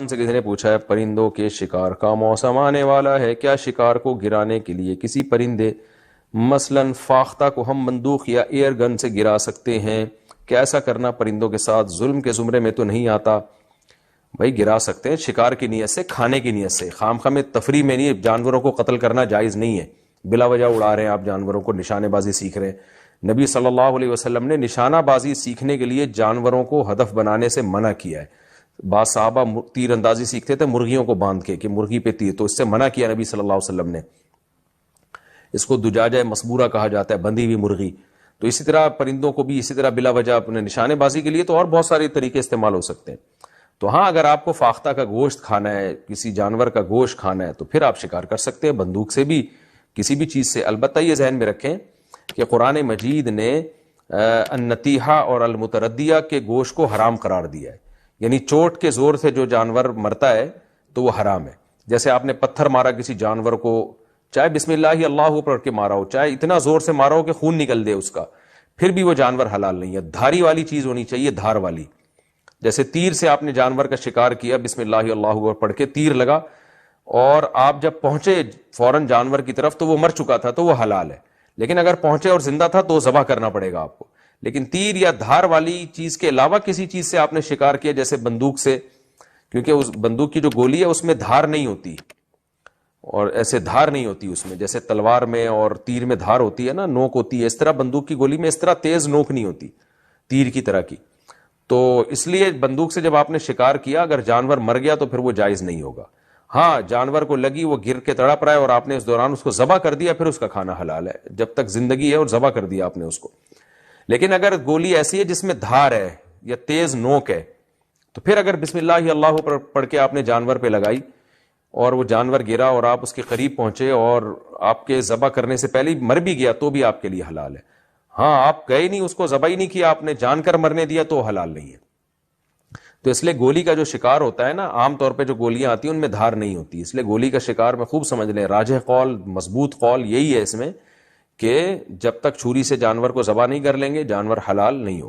سے کسی نے پوچھا ہے پرندوں کے شکار کا موسم آنے والا ہے، کیا شکار کو گرانے کے لیے کسی پرندے مثلاً فاختہ کو ہم بندوق یا ایئر گن سے گرا سکتے ہیں؟ کیا ایسا کرنا پرندوں کے ساتھ ظلم کے زمرے میں تو نہیں آتا؟ بھائی گرا سکتے ہیں شکار کی نیت سے، کھانے کی نیت سے، خام خواہ میں تفریح میں نہیں. جانوروں کو قتل کرنا جائز نہیں ہے، بلا وجہ اڑا رہے ہیں آپ جانوروں کو، نشانے بازی سیکھ رہے ہیں. نبی صلی اللہ علیہ وسلم نے نشانہ بازی سیکھنے کے لیے جانوروں کو ہدف بنانے سے منع کیا ہے. بعض صحابہ تیر اندازی سیکھتے تھے مرغیوں کو باندھ کے کہ مرغی پہ تیر، تو اس سے منع کیا نبی صلی اللہ علیہ وسلم نے. اس کو دجاجہ مسبورہ کہا جاتا ہے، بندھی ہوئی مرغی. تو اسی طرح پرندوں کو بھی اسی طرح بلا وجہ اپنے نشانے بازی کے لیے تو اور بہت سارے طریقے استعمال ہو سکتے ہیں. تو ہاں اگر آپ کو فاختہ کا گوشت کھانا ہے، کسی جانور کا گوشت کھانا ہے، تو پھر آپ شکار کر سکتے ہیں بندوق سے بھی، کسی بھی چیز سے. البتہ یہ ذہن میں رکھیں کہ قرآن مجید نے النتیحہ اور المتردیہ کے گوشت کو حرام قرار دیا ہے. یعنی چوٹ کے زور سے جو جانور مرتا ہے تو وہ حرام ہے. جیسے آپ نے پتھر مارا کسی جانور کو، چاہے بسم اللہ اللہ پڑھ کے مارا ہو، چاہے اتنا زور سے مارا ہو کہ خون نکل دے اس کا، پھر بھی وہ جانور حلال نہیں ہے. دھاری والی چیز ہونی چاہیے، دھار والی. جیسے تیر سے آپ نے جانور کا شکار کیا، بسم اللہ اللہ پڑھ کے تیر لگا، اور آپ جب پہنچے فوراً جانور کی طرف تو وہ مر چکا تھا تو وہ حلال ہے. لیکن اگر پہنچے اور زندہ تھا تو ذبح کرنا پڑے گا آپ کو. لیکن تیر یا دھار والی چیز کے علاوہ کسی چیز سے آپ نے شکار کیا، جیسے بندوق سے، کیونکہ اس بندوق کی جو گولی ہے اس میں دھار نہیں ہوتی، اور ایسے دھار نہیں ہوتی اس میں، جیسے تلوار میں اور تیر میں دھار ہوتی ہے نا، نوک ہوتی ہے، اس طرح بندوق کی گولی میں اس طرح تیز نوک نہیں ہوتی تیر کی طرح کی. تو اس لیے بندوق سے جب آپ نے شکار کیا، اگر جانور مر گیا تو پھر وہ جائز نہیں ہوگا. ہاں جانور کو لگی، وہ گر کے تڑپ رہا ہے اور آپ نے اس دوران اس کو ذبح کر دیا، پھر اس کا کھانا حلال ہے جب تک زندگی ہے، اور ذبح کر دیا آپ نے اس کو. لیکن اگر گولی ایسی ہے جس میں دھار ہے یا تیز نوک ہے، تو پھر اگر بسم اللہ اللہ پڑھ کے آپ نے جانور پہ لگائی اور وہ جانور گرا اور آپ اس کے قریب پہنچے اور آپ کے ذبح کرنے سے پہلے مر بھی گیا تو بھی آپ کے لیے حلال ہے. ہاں آپ گئے نہیں، اس کو ذبح ہی نہیں کیا، آپ نے جان کر مرنے دیا تو حلال نہیں ہے. تو اس لیے گولی کا جو شکار ہوتا ہے نا، عام طور پہ جو گولیاں آتی ہیں ان میں دھار نہیں ہوتی، اس لیے گولی کا شکار میں خوب سمجھ لیں، راجح قول، مضبوط قول یہی ہے اس میں کہ جب تک چھری سے جانور کو ذبح نہیں کر لیں گے جانور حلال نہیں ہوگا.